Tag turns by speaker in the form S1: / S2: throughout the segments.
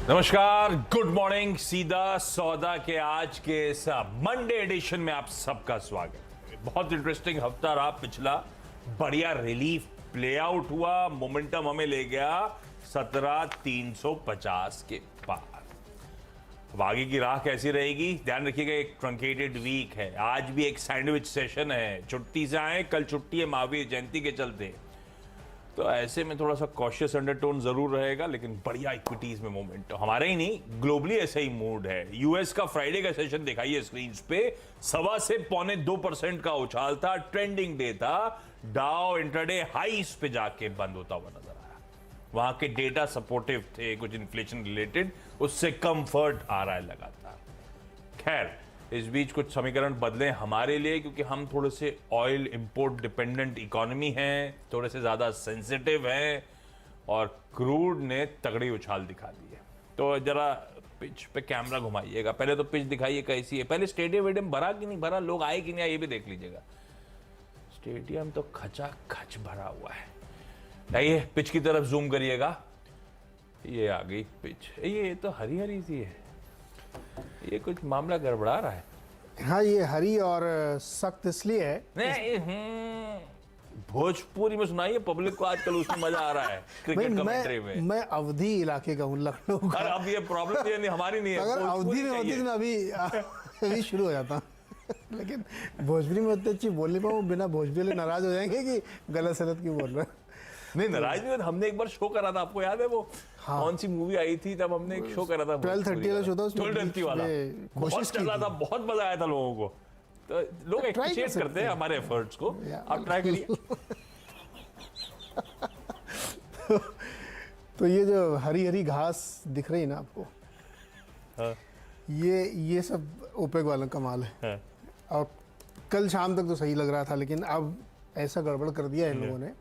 S1: नमस्कार, good morning. सीधा सौदा के आज के इस मंडे एडिशन में आप सबका स्वागत है। बहुत इंटरेस्टिंग हफ्ता रहा पिछला। बढ़िया रिलीफ प्ले आउट हुआ, मोमेंटम हमें ले गया 17,350 के पार। अब आगे की राह कैसी रहेगी, ध्यान रखिएगा। एक ट्रंकेटेड वीक है, आज भी एक सैंडविच सेशन है, छुट्टी से आए, कल छुट्टी है महावीर जयंती के चलते, तो ऐसे में थोड़ा सा कॉशियस अंडरटोन जरूर रहेगा। लेकिन बढ़िया इक्विटीज में मोमेंट, तो हमारे ही नहीं ग्लोबली ऐसा ही मूड है। यूएस का फ्राइडे का सेशन दिखाइए स्क्रीन पे, 1.25 से 2.25% का उछाल था, ट्रेंडिंग डे था। डाउ इंट्राडे हाईस पे जाके बंद होता हुआ नजर आया। वहां के डेटा सपोर्टिव थे, कुछ इन्फ्लेशन रिलेटेड, उससे कंफर्ट आ रहा है लगातार। खैर, इस बीच कुछ समीकरण बदले हमारे लिए, क्योंकि हम थोड़े से ऑयल इंपोर्ट डिपेंडेंट इकोनॉमी हैं, थोड़े से ज्यादा सेंसिटिव हैं, और क्रूड ने तगड़ी उछाल दिखा दी है। तो जरा पिच पे कैमरा घुमाइएगा, पहले तो पिच दिखाइए कैसी है, पहले स्टेडियम वेडियम भरा कि नहीं भरा, लोग आए कि नहीं आए ये भी देख लीजिएगा। स्टेडियम तो खचा खच भरा हुआ है। आइए पिच की तरफ जूम करिएगा, ये आ गई पिच। ये तो हरी हरी सी है, ये कुछ मामला गड़बड़ा रहा है।
S2: हाँ, ये हरी और सख्त इसलिए है।
S1: नहीं, भोजपुरी में सुनाइए पब्लिक को, आजकल उसमें मजा आ रहा है क्रिकेट कमेंट्री में।
S2: मैं अवधि इलाके का हूँ, लखनऊ का।
S1: अब ये प्रॉब्लम ये नहीं हमारी नहीं है।
S2: अगर अवधि में होती तो मैं अभी शुरू हो जाता। लेकिन भोजपुरी में उतनी अच्छी बोल नहीं पाऊँ, बिना भोजपुरी नाराज हो जाएंगे कि गलत सलत क्यों बोल रहे हैं।
S1: नहीं, नाराज नहीं। हमने एक बार शो करा था, आपको याद है वो? हाँ। कौन सी मूवी आई थी तब हमने एक शो करा था,
S2: 12:30 वाला शो था,
S1: 12:30 वाला। बहुत चला था, बहुत मजा आया था लोगों को। तो लोग अप्रिशिएट करते हैं हमारे एफर्ट्स को। आप ट्राई करिए।
S2: तो ये जो हरी हरी घास दिख रही है ना आपको,
S1: हाँ।
S2: ये सब ओपेक वाला कमाल है।
S1: हाँ।
S2: और कल शाम तक तो सही लग रहा था, लेकिन अब ऐसा गड़बड़ कर दिया इन लोगों ने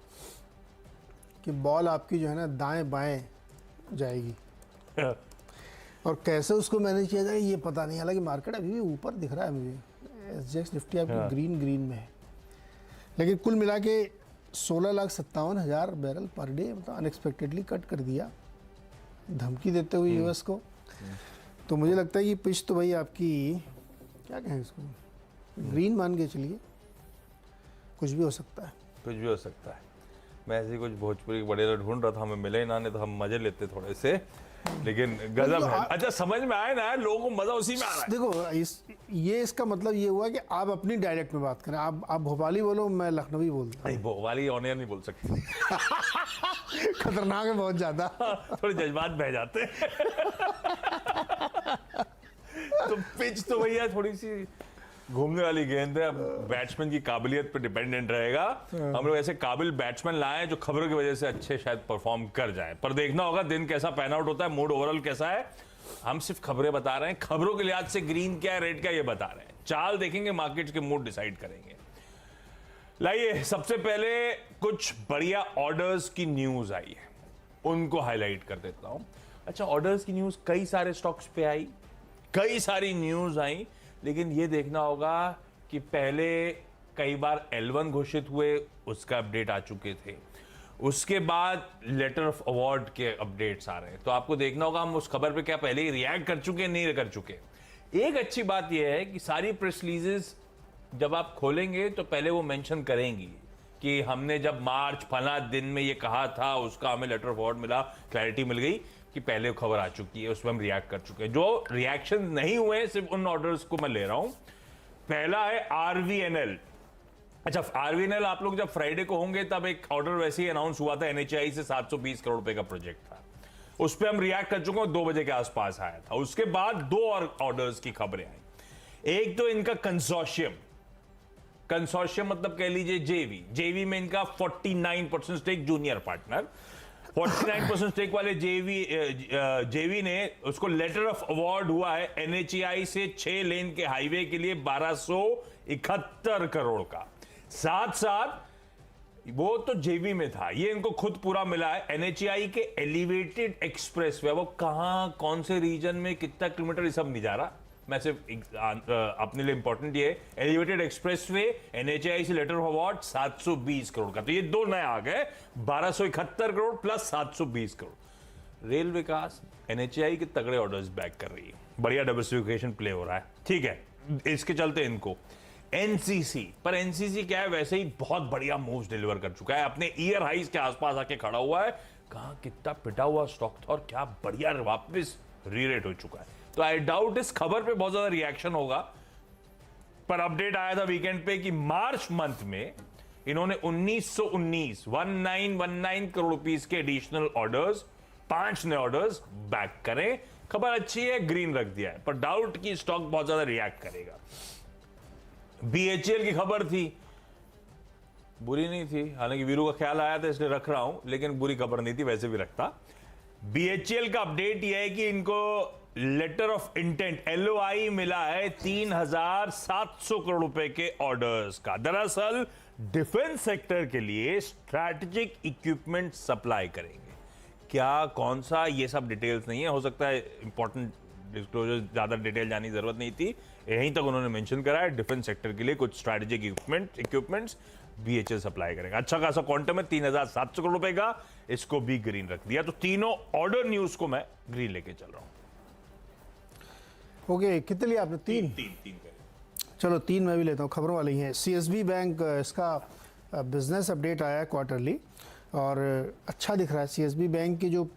S2: कि बॉल आपकी जो है ना दाएं बाएं जाएगी। और कैसे उसको मैनेज किया जाए ये पता नहीं। हालांकि मार्केट अभी भी ऊपर दिख रहा है मुझे, एसजीएक्स निफ्टी आपकी ग्रीन में है, लेकिन कुल मिला के 16,57,000 बैरल पर डे मतलब अनएक्सपेक्टेडली कट कर दिया, धमकी देते हुए यूएस को। तो मुझे लगता है कि पिच तो भाई आपकी क्या कहें इसको, ग्रीन मान के चलिए, कुछ भी हो सकता है।
S1: कुछ भी हो सकता है। मैं ऐसे ही कुछ भोजपुरी के बड़े ढूंढ रहा था, हमें मिले ना, नहीं तो हम मजे लेते थोड़े से, लेकिन गजब है। अच्छा, समझ में आए ना, लोगों को मजा उसी में आ रहा है।
S2: देखो इसका मतलब ये हुआ कि आप अपनी डायलेक्ट में बात करें। आप भोपाली बोलो, मैं लखनवी बोलता हूँ।
S1: नहीं, भोपाली ऑन एयर नहीं बोल सकते।
S2: खतरनाक है बहुत ज्यादा।
S1: थोड़े जज्बात बह जाते हैं। तो पिच तो भैया थोड़ी सी घूमने वाली गेंद है, अब बैट्समैन की काबिलियत पर डिपेंडेंट रहेगा। हम लोग ऐसे काबिल बैट्समैन लाए जो खबरों की वजह से अच्छे शायद परफॉर्म कर जाए, पर देखना होगा दिन कैसा पैन आउट होता है, मूड ओवरऑल कैसा है। हम सिर्फ खबरें बता रहे हैं, खबरों के लिहाज से ग्रीन क्या है रेड क्या ये बता रहे हैं। चाल देखेंगे, मार्केट्स के मूड डिसाइड करेंगे। लाइए सबसे पहले कुछ बढ़िया ऑर्डर्स की न्यूज आई है, उनको हाईलाइट कर देता हूं। अच्छा, ऑर्डर्स की न्यूज कई सारे स्टॉक्स पे आई, कई सारी न्यूज आई, लेकिन ये देखना होगा कि पहले कई बार L1 घोषित हुए, उसका अपडेट आ चुके थे, उसके बाद लेटर ऑफ अवार्ड के अपडेट्स आ रहे हैं। तो आपको देखना होगा हम उस खबर पे क्या पहले ही रिएक्ट कर चुके नहीं कर चुके। एक अच्छी बात यह है कि सारी प्रेस रिलीजेस जब आप खोलेंगे तो पहले वो मेंशन करेंगी कि हमने जब मार्च फला दिन में ये कहा था, उसका हमें लेटर ऑफ अवार्ड मिला, क्लैरिटी मिल गई कि पहले खबर आ चुकी है, उसमें हम रिएक्ट कर चुके हैं। जो रिएक्शन नहीं हुए सिर्फ उन ऑर्डर्स को मैं ले रहा हूं। पहला है आरवीएनएल। अच्छा, आरवीएनएल आप लोग जब फ्राइडे को होंगे तब एक ऑर्डर वैसे ही अनाउंस हुआ था, एनएचआई से 720 करोड़ रुपए का प्रोजेक्ट था, उस पर हम रिएक्ट कर चुके हैं, 2 बजे के आसपास आया था। उसके बाद 2 और ऑर्डर्स की खबरें आई। एक तो इनका कंसोर्शियम मतलब कह लीजिए जेवी में इनका 49% स्टेक, जूनियर पार्टनर 49% स्टेक वाले जेवी ने उसको लेटर ऑफ अवार्ड हुआ है एनएचआई से 6 लेन के हाईवे के लिए 1271 करोड़ का। साथ साथ वो तो जेवी में था, ये इनको खुद पूरा मिला है। एनएचआई के एलिवेटेड एक्सप्रेसवे, वो कहां कौन से रीजन में कितना किलोमीटर ये सब नहीं जा रहा, मैं सिर्फ अपने लिए इंपॉर्टेंट ये एलिवेटेड एक्सप्रेसवे एनएचआई से लेटर ऑफ अवार्ड 720 करोड़ का। तो ये 2 नए आ गए, 1271 करोड़ प्लस 720 करोड़। रेल विकास एनएचएआई के तगड़े ऑर्डर्स बैक कर रही है, बढ़िया डाइवर्सिफिकेशन प्ले हो रहा है, ठीक है, इसके चलते इनको एनसीसी, पर एनसीसी क्या है, वैसे ही बहुत बढ़िया मूव्स डिलीवर कर चुका है, अपने ईयर हाइज के आसपास आके खड़ा हुआ है। कहां कितना पिटा हुआ स्टॉक था और क्या बढ़िया वापस रीरेट हो चुका है। तो आई डाउट इस खबर पे बहुत ज्यादा रिएक्शन होगा, पर अपडेट आया था वीकेंड पे कि मार्च मंथ में इन्होंने 1919 करोड़ रुपीस के एडिशनल ऑर्डर्स, 5 नए ऑर्डर्स बैक करें। खबर अच्छी है, ग्रीन रख दिया है, पर डाउट कि स्टॉक बहुत ज्यादा रिएक्ट करेगा। बीएचईएल की खबर थी, बुरी नहीं थी, हालांकि वीरू का ख्याल आया था इसलिए रख रहा हूं, लेकिन बुरी खबर नहीं थी, वैसे भी रखता। बीएचईएल का अपडेट यह है कि इनको लेटर ऑफ इंटेंट एलओआई मिला है 3700 करोड़ रुपए के ऑर्डर्स का। दरअसल डिफेंस सेक्टर के लिए स्ट्रैटेजिक इक्विपमेंट सप्लाई करेंगे। क्या, कौन सा, ये सब डिटेल्स नहीं है, हो सकता है इंपॉर्टेंट डिस्क्लोजर, ज्यादा डिटेल जाने की जरूरत नहीं थी, यहीं तक उन्होंने मेंशन करा है डिफेंस सेक्टर के लिए कुछ स्ट्रैटेजिक इक्विपमेंट्स बीएचईएल सप्लाई करेंगे। अच्छा खासा क्वांटम है, 3700 करोड़ रुपए का, इसको भी ग्रीन रख दिया। तो तीनों ऑर्डर न्यूज को मैं ग्रीन लेके चल रहा हूं।
S2: ओके, कितने लिए आपने? तीन चलो 3 मैं भी लेता हूँ, खबरों वाली हैं। सीएसबी बैंक, इसका बिजनेस अपडेट आया है क्वार्टरली और अच्छा दिख रहा है। सीएसबी बैंक के जो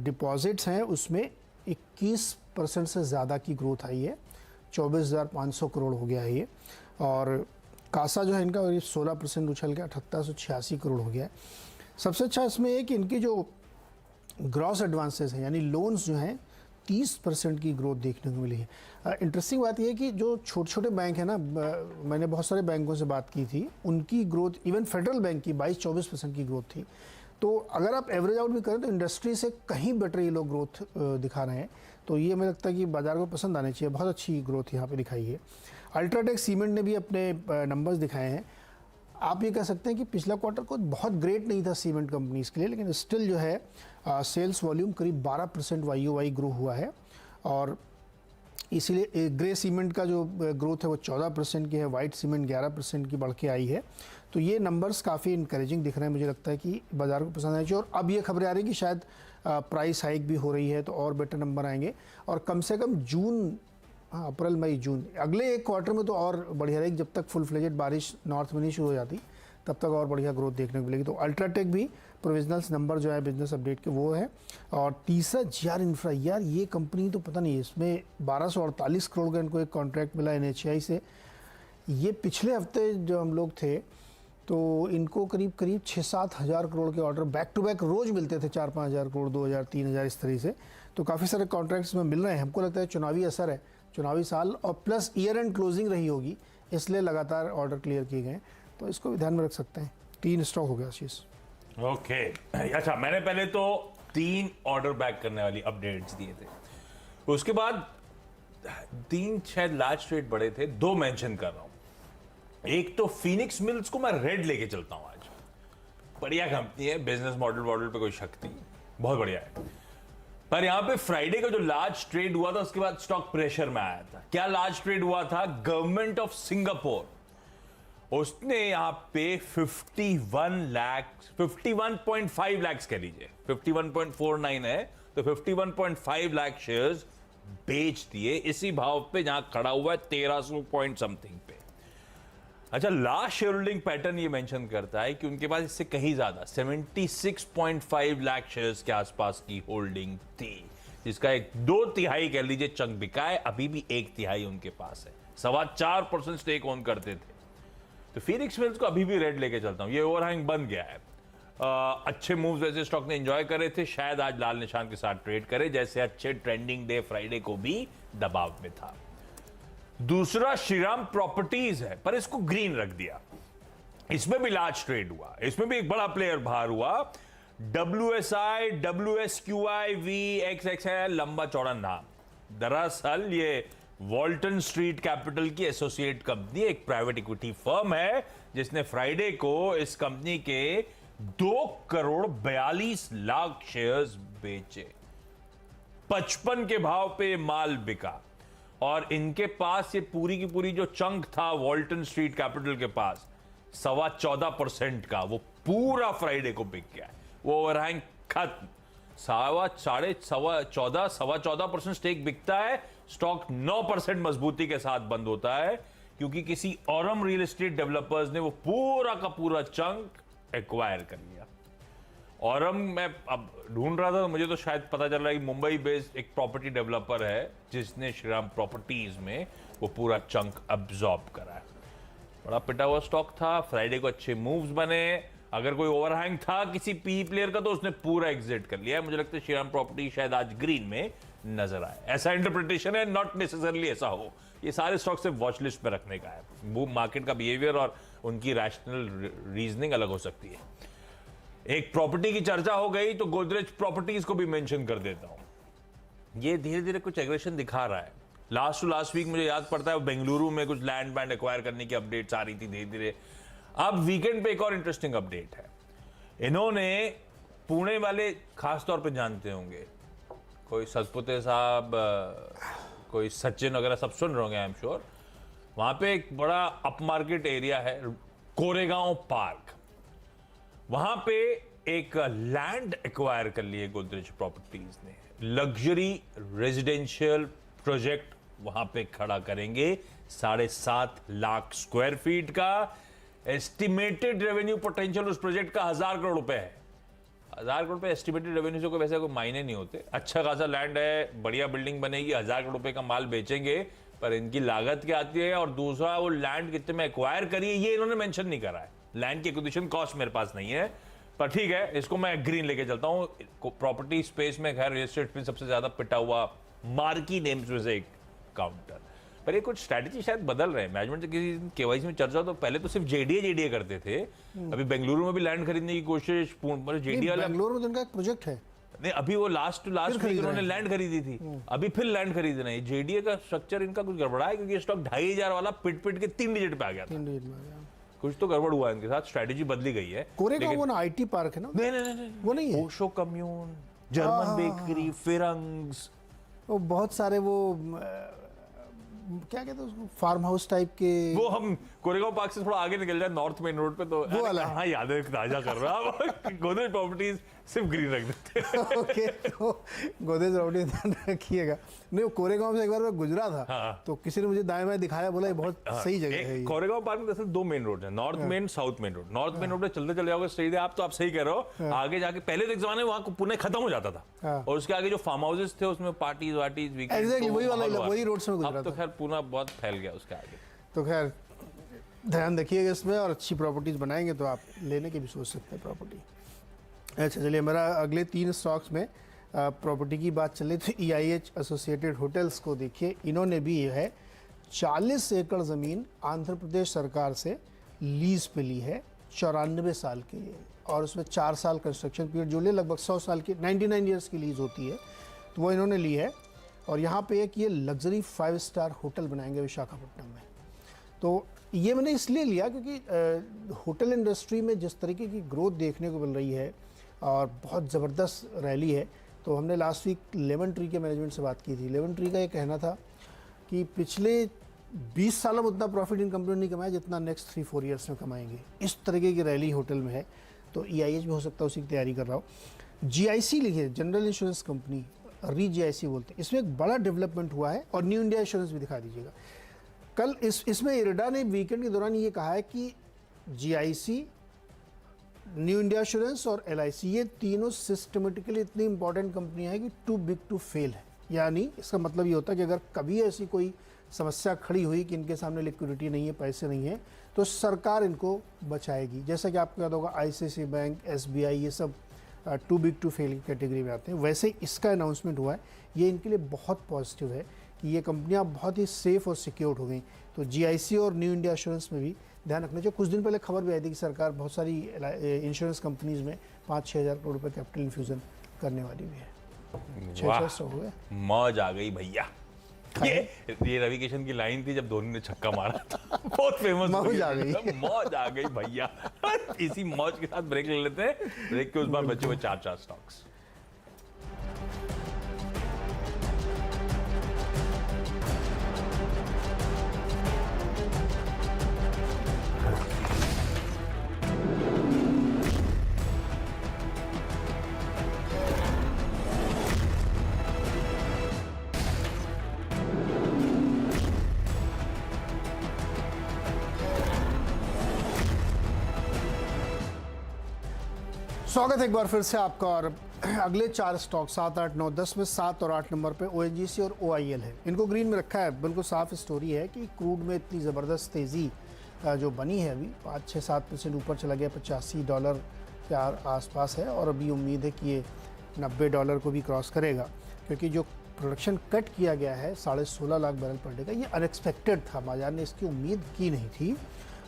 S2: डिपॉजिट्स हैं उसमें 21% से ज़्यादा की ग्रोथ आई है, 24,500 करोड़ हो गया है ये। और कासा जो है इनका 16% उछल के 7886 करोड़ हो गया है। सबसे अच्छा इसमें है कि इनकी जो ग्रॉस एडवांसेस हैं, यानी लोन्स जो हैं, 30% की ग्रोथ देखने को मिली है। इंटरेस्टिंग बात यह है कि जो छोटे छोटे बैंक हैं ना, मैंने बहुत सारे बैंकों से बात की थी, उनकी ग्रोथ, इवन फेडरल बैंक की 22-24% की ग्रोथ थी। तो अगर आप एवरेज आउट भी करें तो इंडस्ट्री से कहीं बेटर ये लोग ग्रोथ दिखा रहे हैं। तो ये मुझे लगता है कि बाजार को पसंद आने चाहिए, बहुत अच्छी ग्रोथ यहाँ पे दिखाई है। अल्ट्राटेक सीमेंट ने भी अपने नंबर्स दिखाए हैं। आप ये कह सकते हैं कि पिछला क्वार्टर को बहुत ग्रेट नहीं था सीमेंट कंपनीज के लिए, लेकिन स्टिल जो है सेल्स वॉल्यूम करीब 12% YoY ग्रो हुआ है। और इसीलिए ग्रे सीमेंट का जो ग्रोथ है वो 14% की है, वाइट सीमेंट 11% की बढ़ के आई है। तो ये नंबर्स काफ़ी इंकरेजिंग दिख रहे हैं, मुझे लगता है कि बाजार को पसंद आना चाहिए। और अब ये खबरें आ रही हैं कि शायद प्राइस हाइक भी हो रही है, तो और बेटर नंबर आएंगे। और कम से कम जून, अप्रैल मई जून, अगले एक क्वार्टर में तो और बढ़िया रहेगी, जब तक फुल फ्लेजेड बारिश नॉर्थ में नहीं शुरू हो जाती तब तक और बढ़िया ग्रोथ देखने को मिलेगी। तो अल्ट्राटेक भी प्रोविजनल्स नंबर जो है बिजनेस अपडेट के वो है। और तीसरा जीआर इंफ्रा, यार ये कंपनी तो पता नहीं, इसमें 1248 करोड़ का इनको एक कॉन्ट्रैक्ट मिला एनएचएआई से। ये पिछले हफ्ते जो हम लोग थे तो इनको करीब 6-7 हज़ार करोड़ के ऑर्डर बैक टू बैक रोज मिलते थे, 4-5 हज़ार करोड़, 2,000, 3,000 इस तरह से। तो काफ़ी सारे कॉन्ट्रैक्ट्स में मिल रहे हैं। हमको लगता है चुनावी असर है, चुनावी साल और प्लस ईयर एंड क्लोजिंग रही होगी, इसलिए लगातार ऑर्डर क्लियर किए गए। तो इसको भी ध्यान में रख सकते हैं। 3 स्टॉक हो गया शीश।
S1: ओके, अच्छा, मैंने पहले तो 3 ऑर्डर बैक करने वाली अपडेट्स दिए थे, उसके बाद 3 शायद लार्ज ट्रेड बड़े थे, 2 मेंशन कर रहा हूं। एक तो फिनिक्स मिल्स को मैं रेड लेके चलता हूं आज, बढ़िया कंपनी है, बिजनेस मॉडल पे कोई शक नहीं, बहुत बढ़िया है। पर यहां पे फ्राइडे का जो लार्ज ट्रेड हुआ था उसके बाद स्टॉक प्रेशर में आया था। क्या लार्ज ट्रेड हुआ था? गवर्नमेंट ऑफ सिंगापुर, उसने यहां पे 51.5 लाख कह लीजिए, 51.49 है, तो 51.5 लाख शेयर्स बेच दिए इसी भाव पे जहां खड़ा हुआ है 1300 पॉइंट समथिंग पे। अच्छा, लास्ट शेयर होल्डिंग पैटर्न ये मेंशन करता है कि उनके पास इससे कहीं ज्यादा 76.5 लाख शेयर्स के आसपास की होल्डिंग थी, जिसका 2/3 कह लीजिए चंक बिका है, अभी भी 1/3 उनके पास है, 4.25% स्टेक ऑन करते थे। तो फिनिक्स मिल्स को अभी भी रेड लेके चलता हूं, ये ओवरहैंग बन गया है। अच्छे मूव्स वैसे स्टॉक ने एंजॉय करे थे, शायद आज लाल निशान के साथ ट्रेड करे, जैसे अच्छे ट्रेंडिंग डे फ्राइडे को भी दबाव में था। दूसरा श्रीराम प्रॉपर्टीज है, पर इसको ग्रीन रख दिया, इसमें भी लार्ज ट्रेड हुआ, इसमें भी एक बड़ा प्लेयर बाहर हुआ। WSI, WSQI, VXX है लंबा चौड़ा नाम। दरअसल ये वॉल्टन स्ट्रीट कैपिटल की एसोसिएट कंपनी, एक प्राइवेट इक्विटी फर्म है, जिसने फ्राइडे को इस कंपनी के 2,42,00,000 शेयर्स बेचे, 55 के भाव पे माल बिका। और इनके पास ये पूरी की पूरी जो चंक था वॉल्टन स्ट्रीट कैपिटल के पास 14.25% का, वो पूरा फ्राइडे को बिक गया है, वो ओवरहैंग खत्म। सवा 14% स्टेक बिकता है, स्टॉक 9% मजबूती के साथ बंद होता है, क्योंकि किसी औरम रियल एस्टेट डेवलपर्स ने वो पूरा का पूरा चंक एक्वायर कर लिया। औरम मैं अब ढूंढ रहा था तो मुझे तो शायद पता चल रहा है कि मुंबई बेस्ड एक प्रॉपर्टी डेवलपर है जिसने श्रीराम प्रॉपर्टीज में वो पूरा चंक अब्सॉर्ब करा है। बड़ा पिटा हुआ स्टॉक था, फ्राइडे को अच्छे मूव्स बने, अगर कोई ओवरहैंग था किसी पी प्लेयर का तो उसने पूरा एग्जिट कर लिया। मुझे लगता है श्रीराम प्रॉपर्टी शायद आज ग्रीन में नजर आए, ऐसा इंटरप्रिटेशन है, नॉट नेसेसरली ऐसा हो। ये सारे स्टॉक से वॉच लिस्ट पे रखने का है, वो मार्केट का बिहेवियर और उनकी रैशनल रीजनिंग अलग हो सकती है। एक प्रॉपर्टी की चर्चा हो गई तो गोदरेज प्रॉपर्टीज को भी मेंशन कर देता हूं। ये धीरे धीरे कुछ एग्रेशन दिखा रहा है। लास्ट वीक मुझे याद पड़ता है बेंगलुरु में कुछ लैंड बैंड एक्वायर करने की अपडेट्स आ रही थी धीरे धीरे। अब वीकेंड पे एक और इंटरेस्टिंग अपडेट है। इन्होंने पुणे वाले खास तौर पे जानते होंगे, कोई सतपुते साहब, कोई सचिन वगैरह सब सुन रहे होंगे आई एम श्योर। वहां पे एक बड़ा अपमार्केट एरिया है कोरेगांव पार्क, वहां पे एक लैंड एक्वायर कर लिए गोदरेज प्रॉपर्टीज ने। लग्जरी रेजिडेंशियल प्रोजेक्ट वहां पे खड़ा करेंगे, 7.5 लाख स्क्वायर फीट का। एस्टिमेटेड रेवेन्यू पोटेंशियल उस प्रोजेक्ट का 1,000 करोड़ रुपए है। 1,000 करोड़ रुपए एस्टिमेटेड रेवेन्यू से कोई वैसे कोई मायने नहीं होते। अच्छा खासा लैंड है, बढ़िया बिल्डिंग बनेगी, 1,000 करोड़ रुपए का माल बेचेंगे, पर इनकी लागत क्या आती है और दूसरा वो लैंड कितने में एक्वायर करिए ये इन्होंने मेंशन नहीं करा है। लैंड की एक्विजिशन कॉस्ट मेरे पास नहीं है, पर ठीक है, इसको मैं ग्रीन लेके चलता हूं। प्रॉपर्टी स्पेस में खैर रियल एस्टेट में सबसे ज्यादा पिटा हुआ मार्की नेम्स में से एक काउंटर, पर ये कुछ स्ट्रैटेजी शायद बदल रहे हैं। मैनेजमेंट से किसी केवाईसी में चर्चा तो पहले तो सिर्फ जेडीए करते थे, अभी बेंगलुरु में भी लैंड खरीदने की कोशिश, जेडीए वाला
S2: बेंगलुरु में तो उनका एक प्रोजेक्ट है
S1: नहीं, अभी वो लास्ट वीक उन्होंने लैंड खरीदी थी, अभी फिर लैंड खरीद रहे हैं। जेडीए का स्ट्रक्चर इनका कुछ गड़बड़ा है, क्योंकि स्टॉक 2,500 वाला पिट के 3 डिजिट पे आ गया था।
S2: 3 डिजिट में आ गया।
S1: कुछ तो गड़बड़ हुआ इनके साथ, स्ट्रैटेजी बदली गई है।
S2: कोरेगांव वो ना आईटी पार्क है ना?
S1: नहीं,
S2: वो नहीं है।
S1: ओशो कम्यून, जर्मन बेकरी, फिरंग्स,
S2: वो बहुत सारे वो क्या कहते हैं उसको, फार्म हाउस टाइप के।
S1: वो हम कोरेगांव पार्क से थोड़ा आगे निकल जाए नॉर्थ मेन रोड पे तो
S2: वो वाला
S1: हाँ याद है, ताजा कर रहा है। गोदरेज प्रॉपर्टीज सिर्फ ग्रीन रख देते।
S2: ओके, तो गोदरेज प्रॉपर्टी ध्यान रखिएगा। नहीं, वो कोरेगांव से एक बार मैं गुजरा था,
S1: हाँ।
S2: तो किसी ने मुझे दाएं बाएं दिखाया, बोला ये बहुत सही जगह है ये।
S1: कोरेगांव पार्क में दरअसल 2 मेन रोड है, north main, south main road. North main road पे चलते चले जाओगे स्ट्रेट, आप तो आप सही कह रहे हो। आगे जाके पहले तो एक जमाने में वहां पुणे खत्म हो जाता था, और उसके आगे जो फार्म हाउसेस थे उसमें पार्टीज वार्टीज वीकेंड,
S2: एग्जैक्टली वही वाला, वही रोड से गुजरा
S1: अब तो
S2: था।
S1: खैर पूना बहुत फैल गया उसके आगे।
S2: तो खैर ध्यान रखिएगा इसमें, और अच्छी प्रॉपर्टीज बनाएंगे तो आप लेने की भी सोच सकते हैं प्रॉपर्टी। अच्छा चलिए, मेरा अगले 3 स्टॉक्स में प्रॉपर्टी की बात चले तो EIH एसोसिएटेड होटल्स को देखिए, इन्होंने भी ये है 40 एकड़ ज़मीन आंध्र प्रदेश सरकार से लीज पे ली है 94 साल के लिए, और उसमें 4 साल कंस्ट्रक्शन पीरियड जो ले, लगभग 100 साल की 99 ईयर्स की लीज होती है, तो वो इन्होंने ली है। और यहाँ पे एक ये लग्जरी 5 स्टार होटल बनाएंगे विशाखापट्टनम में। तो ये मैंने इसलिए लिया क्योंकि होटल इंडस्ट्री में जिस तरीके की ग्रोथ देखने को मिल रही है और बहुत ज़बरदस्त रैली है, तो हमने लास्ट वीक लेमन ट्री के मैनेजमेंट से बात की थी। लेमन ट्री का ये कहना था कि पिछले 20 सालों में उतना प्रॉफिट इन कंपनी ने कमाया जितना नेक्स्ट 3-4 ईयर्स में कमाएंगे। इस तरीके की रैली होटल में है, तो EIH भी हो सकता है उसी की तैयारी कर रहा हो। GIC लिखिए, जनरल इंश्योरेंस कंपनी, GIC बोलते हैं। इसमें एक बड़ा डेवलपमेंट हुआ है, और न्यू इंडिया इंश्योरेंस भी दिखा दीजिएगा। कल इसमें इरडा ने वीकेंड के दौरान ये कहा है कि GIC, न्यू इंडिया इंश्योरेंस और LIC, ये तीनों सिस्टमेटिकली इतनी इंपॉर्टेंट कंपनियां हैं कि टू बिग टू फेल है। यानी इसका मतलब ये होता है कि अगर कभी ऐसी कोई समस्या खड़ी हुई कि इनके सामने लिक्विडिटी नहीं है, पैसे नहीं है, तो सरकार इनको बचाएगी। जैसा कि आपको याद होगा ICICI बैंक, SBI, ये सब too big to fail category में आते हैं। वैसे इसका अनाउंसमेंट हुआ है, ये इनके लिए बहुत पॉजिटिव है कि ये कंपनियां बहुत ही सेफ और सिक्योर्ड हो गई। तो GIC और न्यू इंडिया इंश्योरेंस में भी ध्यान रखना चाहिए। कुछ दिन पहले खबर भी आई थी कि सरकार बहुत सारी इंश्योरेंस कंपनीज में 5-6 हज़ार करोड़ रुपए कैपिटल इन्फ्यूजन करने वाली भी है। 6 सौ हो गए,
S1: मौज आ गई भैया। ये रवि किशन की लाइन थी जब धोनी ने छक्का मारा था, बहुत फेमस।
S2: मौज आ गई,
S1: मौज आ गई भैया। इसी मौज के साथ ब्रेक ले लेते हैं। ब्रेक के उस बार बचे हुए 4 स्टॉक्स।
S2: स्वागत है एक बार फिर से आपका। और अगले 4 स्टॉक 7, 8, 9, 10 में 7 और 8 नंबर पे ONGC और OIL है। इनको ग्रीन में रखा है। बिल्कुल साफ स्टोरी है कि क्रूड में इतनी ज़बरदस्त तेज़ी जो बनी है, अभी 5-6-7% ऊपर चला गया, $85 के आसपास है। और अभी उम्मीद है कि ये $90 को भी क्रॉस करेगा, क्योंकि जो प्रोडक्शन कट किया गया है 16.5 लाख बैरल पर डे का, ये अनएक्सपेक्टेड था। बाजार ने इसकी उम्मीद की नहीं थी,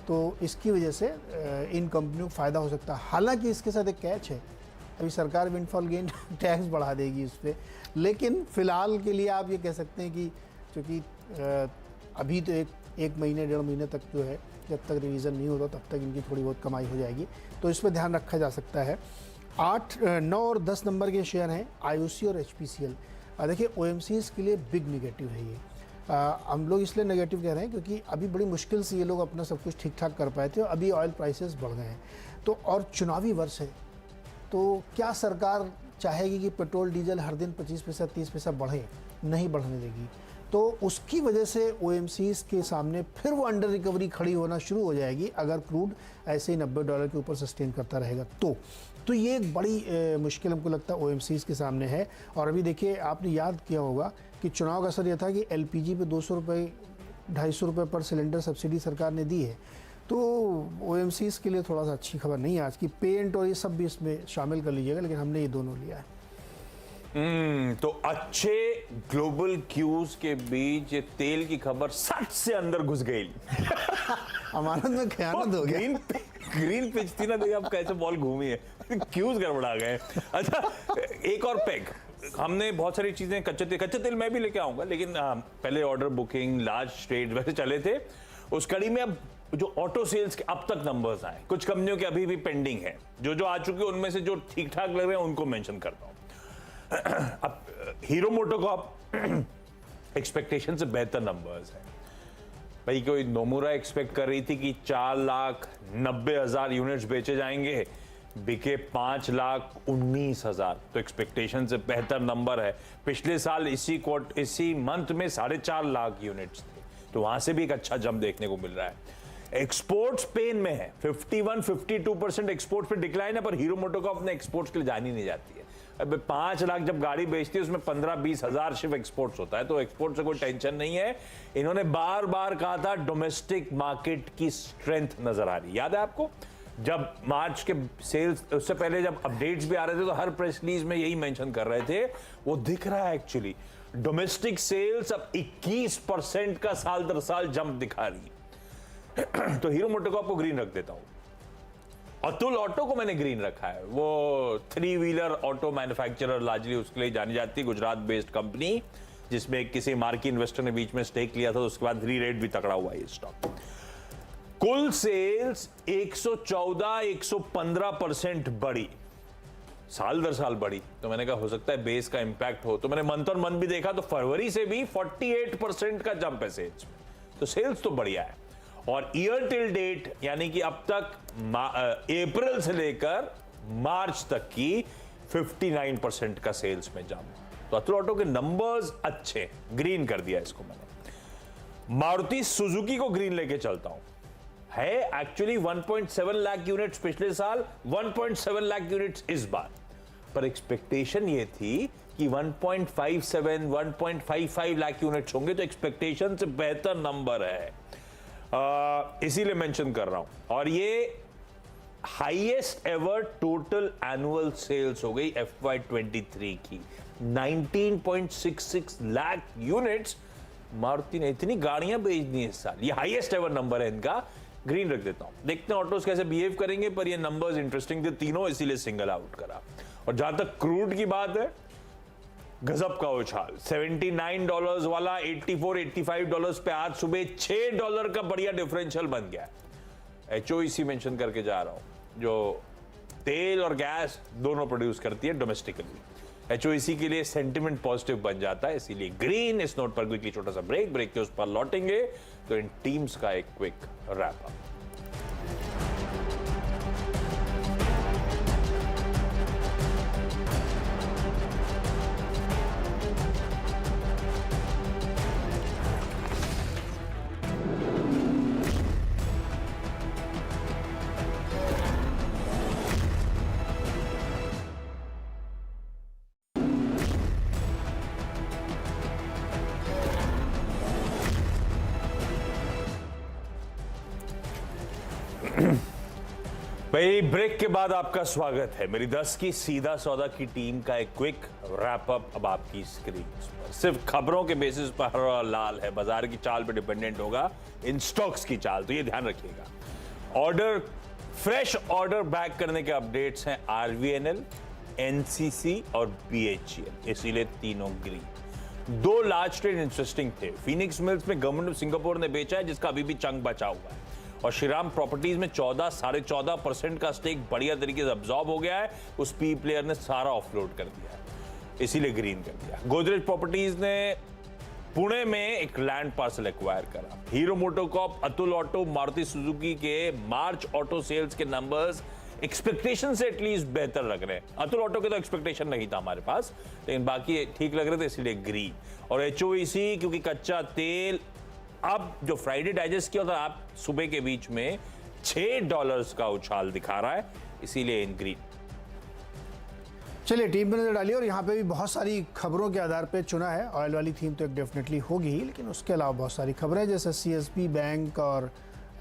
S2: तो इसकी वजह से इन कंपनियों को फ़ायदा हो सकता है। हालांकि इसके साथ एक कैच है, अभी सरकार विंडफॉल गेन टैक्स बढ़ा देगी इस पर, लेकिन फ़िलहाल के लिए आप ये कह सकते हैं कि चूँकि अभी तो एक महीने 1.5 महीने तक जो है, जब तक रिवीजन नहीं होता तब तक इनकी थोड़ी बहुत कमाई हो जाएगी, तो इस पर ध्यान रखा जा सकता है। 8, 9 और 10 नंबर के शेयर हैं IOC और HPCL। देखिए OMCs के लिए बिग निगेटिव है ये। हम लोग इसलिए नेगेटिव कह रहे हैं क्योंकि अभी बड़ी मुश्किल से ये लोग अपना सब कुछ ठीक ठाक कर पाए थे, और अभी ऑयल प्राइसेस बढ़ गए हैं, तो और चुनावी वर्ष है, तो क्या सरकार चाहेगी कि पेट्रोल डीजल हर दिन 25 पैसा 30 पैसा बढ़े? नहीं बढ़ने देगी। तो उसकी वजह से OMCs के सामने फिर वो अंडर रिकवरी खड़ी होना शुरू हो जाएगी अगर क्रूड ऐसे ही $90 के ऊपर सस्टेन करता रहेगा तो ये एक बड़ी मुश्किल हमको लगता है OMCs के सामने है। और अभी देखिए, आपने याद किया होगा कि चुनाव का असर यह था कि LPG पे 200 रुपये 250 रुपये पर सिलेंडर सब्सिडी सरकार ने दी है, तो OMCs के लिए थोड़ा सा अच्छी खबर नहीं है आज की। पेंट और ये सब भी इसमें शामिल कर लीजिएगा, लेकिन हमने ये दोनों लिया है।
S1: तो अच्छे ग्लोबल क्यूज के बीच ये तेल की खबर सच से अंदर घुस गई।
S2: अमानत में खयानत हो गया।
S1: ग्रीन पिच थी ना, देखिए अब कैसे बॉल घूमी है, क्यूज गड़बड़ा गए। अच्छा, एक और पेग। हमने बहुत सारी चीजें, कच्चे तेल मैं भी लेके आऊंगा, लेकिन पहले ऑर्डर बुकिंग, लार्ज ट्रेड वैसे चले थे। उस कड़ी में अब जो ऑटो सेल्स के अब तक नंबर्स आए, कुछ कंपनियों के अभी भी पेंडिंग है, जो आ चुके हैं उनमें से जो ठीक ठाक लग रहे हैं उनको मेंशन करता हूं। अब हीरो मोटोकॉर्प एक्सपेक्टेशन से बेहतर नंबर्स है भाई। कोई नोमुरा एक्सपेक्ट कर रही थी कि 4,90,000 यूनिट्स बेचे जाएंगे, बिके 5,19,000, तो एक्सपेक्टेशन से बेहतर नंबर है। पिछले साल इसी मंथ में 4.5 लाख यूनिट्स थे, तो वहां से भी एक अच्छा जंप देखने को मिल रहा है। एक्सपोर्ट्स पेन में है, 51-52% एक्सपोर्ट्स पे डिक्लाइन है, पर हीरो मोटोकॉर्प अपने एक्सपोर्ट्स के लिए जानी नहीं जाती है। अब 5 लाख जब गाड़ी बेचती है, उसमें 15-20 हजार सिर्फ एक्सपोर्ट्स होता है, तो एक्सपोर्ट से कोई टेंशन नहीं है। इन्होंने बार बार कहा था डोमेस्टिक मार्केट की स्ट्रेंथ नजर आ रही। याद है आपको, जब मार्च के सेल्स, उससे पहले जब अपडेट्स भी आ रहे थे, तो हर प्रेस रिलीज में यही मेंशन कर रहे थे। वो दिख रहा है एक्चुअली, डोमेस्टिक सेल्स अब 21% का साल दर साल जंप दिखा रही है। तो हीरो मोटोकॉर्प को ग्रीन रख देता हूं। अतुल ऑटो को मैंने ग्रीन रखा है। वो 3 व्हीलर ऑटो मैन्युफैक्चरर लार्जली उसके लिए जानी जाती है, गुजरात बेस्ड कंपनी, जिसमें किसी मार्की इन्वेस्टर ने बीच में स्टेक लिया था, तो उसके बाद री-रेट भी तगड़ा हुआ है स्टॉक। कुल सेल्स 114-115% बढ़ी, साल दर साल बढ़ी। तो मैंने कहा हो सकता है बेस का इंपैक्ट हो, तो मैंने मंथ ऑन मंथ भी देखा, तो फरवरी से भी 48% का जंप है सेल्स में, तो सेल्स तो बढ़िया है। और ईयर टिल डेट, यानी कि अब तक अप्रैल से लेकर मार्च तक की 59% का सेल्स में जंप। तो अतुल ऑटो के नंबर्स अच्छे, ग्रीन कर दिया इसको मैंने। मारुति सुजुकी को ग्रीन लेके चलता हूं। है एक्चुअली 1.7 लाख यूनिट्स पिछले साल, 1.7 लाख यूनिट्स इस बार, पर एक्सपेक्टेशन ये थी कि 1.57 1.55 लाख यूनिट्स होंगे, तो एक्सपेक्टेशन से बेहतर नंबर है, इसीलिए मेंशन कर रहा हूं। और ये highest ever total annual sales हो गई FY23 की, 19.66 लाख यूनिट्स मारुति ने इतनी गाड़ियां बेच दी इस साल। ये हाईएस्ट एवर नंबर है इनका, ग्रीन रख देता हूं। देखते हैं ऑटोस कैसे बिहेव करेंगे, पर ये नंबर्स इंटरेस्टिंग थे तीनों, इसीलिए सिंगल आउट करा। और जहां तक क्रूड की बात है, गजब का उछाल, $79 वाला $84-85 पे आज सुबह $6 का बढ़िया डिफरेंशियल बन गया। HOEC मेंशन करके जा रहा हूं, जो तेल और गैस दोनों प्रोड्यूस करती है डोमेस्टिकली। HOEC के लिए सेंटिमेंट पॉजिटिव बन जाता है, इसीलिए ग्रीन। इस नोट पर क्विकली छोटा सा ब्रेक के उस पर लौटेंगे, तो इन टीम्स का एक क्विक रैप अप। भाई ब्रेक के बाद आपका स्वागत है। मेरी 10 की सीधा सौदा की टीम का एक क्विक रैप अप अब आपकी स्क्रीन पर। सिर्फ खबरों के बेसिस पर हरा लाल है, बाजार की चाल पे डिपेंडेंट होगा इन स्टॉक्स की चाल, तो ये ध्यान रखिएगा। ऑर्डर फ्रेश ऑर्डर बैक करने के अपडेट्स हैं आरवीएनएल, एनसीसी और बीएचईएल, इसीलिए तीनों ग्रीन। 2 लार्ज ट्रेड इंटरेस्टिंग थे। फिनिक्स मिल्स में गवर्नमेंट ऑफ सिंगापुर ने बेचा है, जिसका अभी भी चंक बचा हुआ है, और श्रीराम प्रॉपर्टीज में 14.5% का स्टेक बढ़िया तरीके से अब्सॉर्ब हो गया है। उस पी प्लेयर ने सारा ऑफलोड कर दिया है, इसीलिए ग्रीन कर दिया। गोदरेज प्रॉपर्टीज ने पुणे में एक लैंड पार्सल एक्वायर करा। Hero MotoCorp, Atul auto, Maruti Suzuki के मार्च ऑटो सेल्स के नंबर्स एक्सपेक्टेशन से एटलीस्ट बेहतर लग रहे हैं। अतुल ऑटो के तो एक्सपेक्टेशन नहीं था हमारे पास, लेकिन बाकी ठीक लग रहे थे, इसलिए ग्रीन। और एचओईसी, क्योंकि कच्चा तेल अब जो फ्राइडे डाइजेस्ट किया था आप सुबह के बीच में $6 का उछाल दिखा रहा है, इसीलिए इन ग्रीन।
S2: चलिए टीम में नजर डालिए, और यहाँ पे भी बहुत सारी खबरों के आधार पे चुना है। ऑयल वाली थीम तो एक डेफिनेटली होगी ही, लेकिन उसके अलावा बहुत सारी खबरें जैसे सीएसबी बैंक और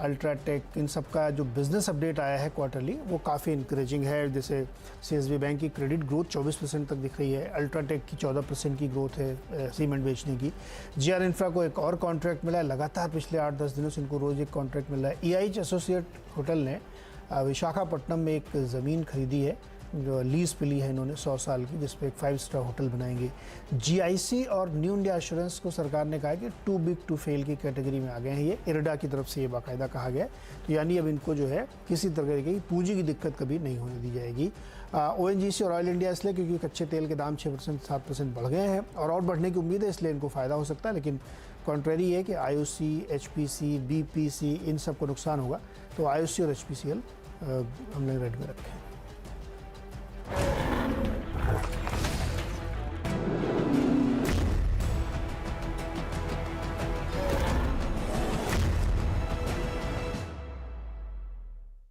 S2: अल्ट्राटेक, इन सब का जो बिजनेस अपडेट आया है क्वार्टरली, वो काफ़ी इंकरेजिंग है। जैसे सीएसबी बैंक की क्रेडिट ग्रोथ 24% तक दिख रही है, अल्ट्राटेक की 14% की ग्रोथ है सीमेंट बेचने की। जीआर इंफ्रा को एक और कॉन्ट्रैक्ट मिला है, लगातार पिछले 8-10 दिनों से इनको रोज़ एक कॉन्ट्रैक्ट मिल रहा है। EIH एसोसिएट होटल ने विशाखापट्टनम में एक ज़मीन खरीदी है, जो लीज पे ली है इन्होंने 100 साल की, जिसपे एक 5 स्टार होटल बनाएंगे। GIC और न्यू इंडिया एश्योरेंस को सरकार ने कहा है कि टू बिग टू फेल की कैटेगरी में आ गए हैं। ये इरडा की तरफ से ये बाकायदा कहा गया है, तो यानी अब इनको जो है किसी तरह की पूंजी की दिक्कत कभी नहीं होने दी जाएगी। ONGC और ऑयल इंडिया इसलिए क्योंकि कच्चे तेल के दाम 6% 7% बढ़ गए हैं और बढ़ने की उम्मीद है, इसलिए इनको फ़ायदा हो सकता है। लेकिन कॉन्ट्रेरी है कि IOC, HPC, BPC इन सबको नुकसान होगा, तो IOC और HPCL हमने रेड में रखे हैं।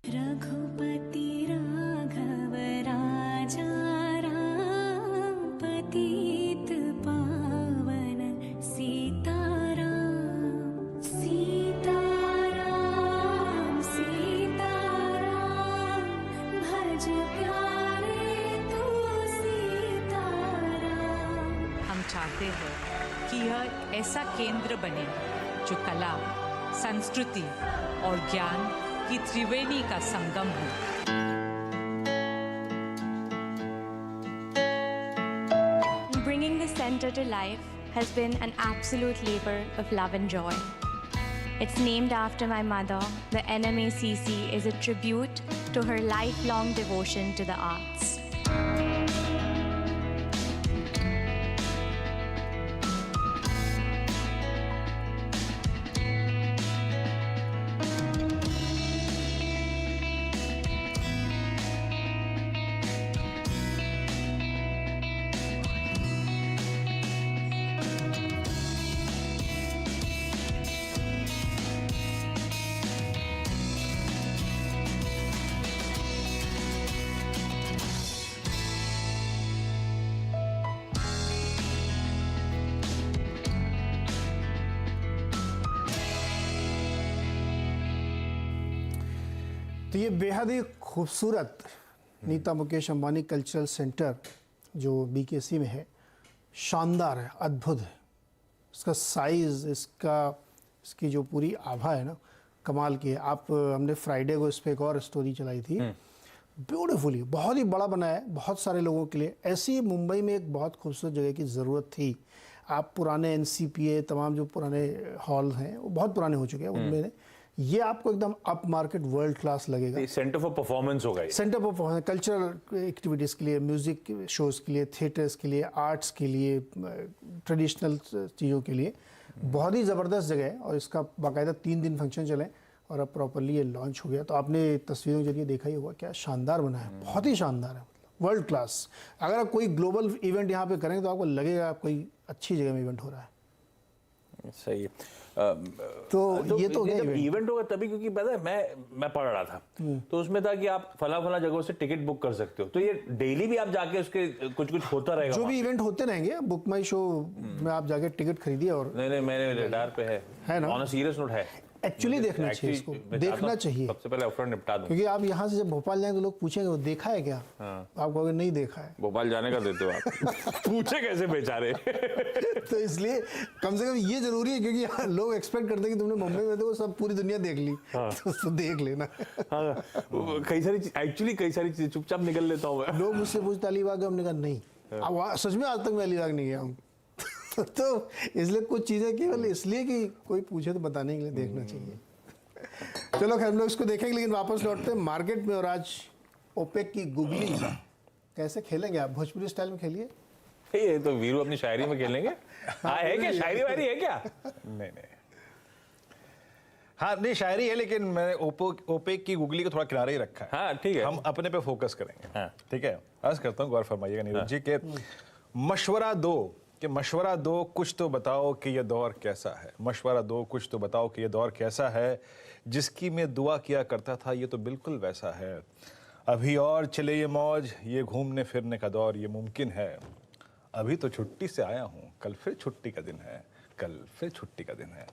S3: रघुपति राघव राजा राम, पतित पावन सीताराम। सीताराम सीताराम, भज प्यारे तू सीताराम।
S4: हम चाहते हैं कि यह ऐसा केंद्र बने जो कला, संस्कृति और ज्ञान की त्रिवेणी का संगम हो।
S3: Bringing the center to life has been an absolute labor of love and joy. It's named after my mother. The NMACC is a tribute to her lifelong devotion to the arts.
S2: तो ये बेहद ही खूबसूरत Nita Mukesh Ambani cultural centre जो BKC में है, शानदार है, अद्भुत है। इसका साइज़, इसकी जो पूरी आभा है ना, कमाल की है। हमने फ्राइडे को इस पर एक और स्टोरी चलाई थी। ब्यूटीफुली, बहुत ही बड़ा बना है, बहुत सारे लोगों के लिए। ऐसी मुंबई में एक बहुत खूबसूरत जगह की ज़रूरत थी। आप पुराने NCPA तमाम जो पुराने हॉल हैं वो बहुत पुराने हो चुके हैं, उनमें ये आपको एकदम अप मार्केट वर्ल्ड क्लास लगेगा।
S1: सेंटर फॉर परफॉर्मेंस होगा ये।
S2: Centre for performance, cultural activities के लिए, म्यूज़िक शोज़ के लिए, थिएटर्स के लिए, आर्ट्स के लिए, ट्रेडिशनल चीज़ों के लिए बहुत ही ज़बरदस्त जगह है। और इसका बाकायदा 3 दिन फंक्शन चले और अब प्रॉपरली ये लॉन्च हो गया। तो आपने तस्वीरों के जरिए देखा ही होगा, क्या शानदार बना है, बहुत ही शानदार है, मतलब वर्ल्ड क्लास। अगर आप कोई ग्लोबल इवेंट यहाँ पे करेंगे तो आपको लगेगा आप कोई अच्छी जगह में इवेंट हो रहा है।
S1: सही है।
S2: तो ये तो
S1: जब इवेंट होगा तभी, क्योंकि पता है मैं पढ़ रहा था तो उसमें था कि आप फला जगहों से टिकट बुक कर सकते हो, तो ये डेली भी आप जाके उसके कुछ होता रहेगा।
S2: जो भी इवेंट होते रहेंगे, बुक माई शो में आप जाके टिकट खरीदिए। और
S1: नहीं मैंने रडार पे है ना, ऑन अ सीरियस नोट है।
S2: एक्चुअली देखना चाहिए इसको, देखना चाहिए।
S1: सबसे पहले अपफ्रंट निपटा दूं।
S2: क्योंकि आप यहाँ से जब भोपाल जाएंगे तो लोग पूछेंगे वो देखा है क्या, आप कहोगे नहीं देखा है।
S1: भोपाल जाने का देते हो आप। पूछे कैसे बेचारे।
S2: तो इसलिए कम से कम ये जरूरी है, क्योंकि यहाँ लोग एक्सपेक्ट करते हैं कि तुमने मुंबई में तो सब पूरी दुनिया देख ली, तो देख लेना।
S1: हाँ, कई सारी एक्चुअली कई सारी चीजें चुपचाप निकल लेता हूँ मैं।
S2: लोग मुझसे पूछते अलीबाग, हमने कहा नहीं, अब सच में आज तक मैं अलीबाग नहीं गया हूँ। तो इसलिए कुछ चीजें केवल इसलिए कि कोई पूछे तो बताने के लिए देखना चाहिए। चलो खैर हम लोग इसको देखेंगे, लेकिन वापस लौटते हैं मार्केट में। और आज ओपेक की गुगली कैसे खेलेंगे आप, भोजपुरी स्टाइल में खेलिए।
S1: ये तो वीरू अपनी शायरी में खेलेंगे। हाँ है क्या, शायरी वायरी है क्या?
S5: नहीं नहीं, हाँ नहीं शायरी है, लेकिन मैंने ओपेक की गुगली को थोड़ा किनारे ही रखा है।
S1: हाँ ठीक है,
S5: हम अपने पे फोकस करेंगे।
S1: हाँ।
S5: ठीक है, अर्ज करता हूँ, गौर फरमाइएगा नीरज जी के मशवरा दो कुछ तो बताओ कि ये दौर कैसा है। मशवरा दो कुछ तो बताओ कि ये दौर कैसा है, जिसकी मैं दुआ किया करता था ये तो बिल्कुल वैसा है। अभी और चले ये मौज, ये घूमने फिरने का दौर ये मुमकिन है। अभी तो छुट्टी से आया हूँ, कल फिर छुट्टी का दिन है, कल फिर छुट्टी का दिन है।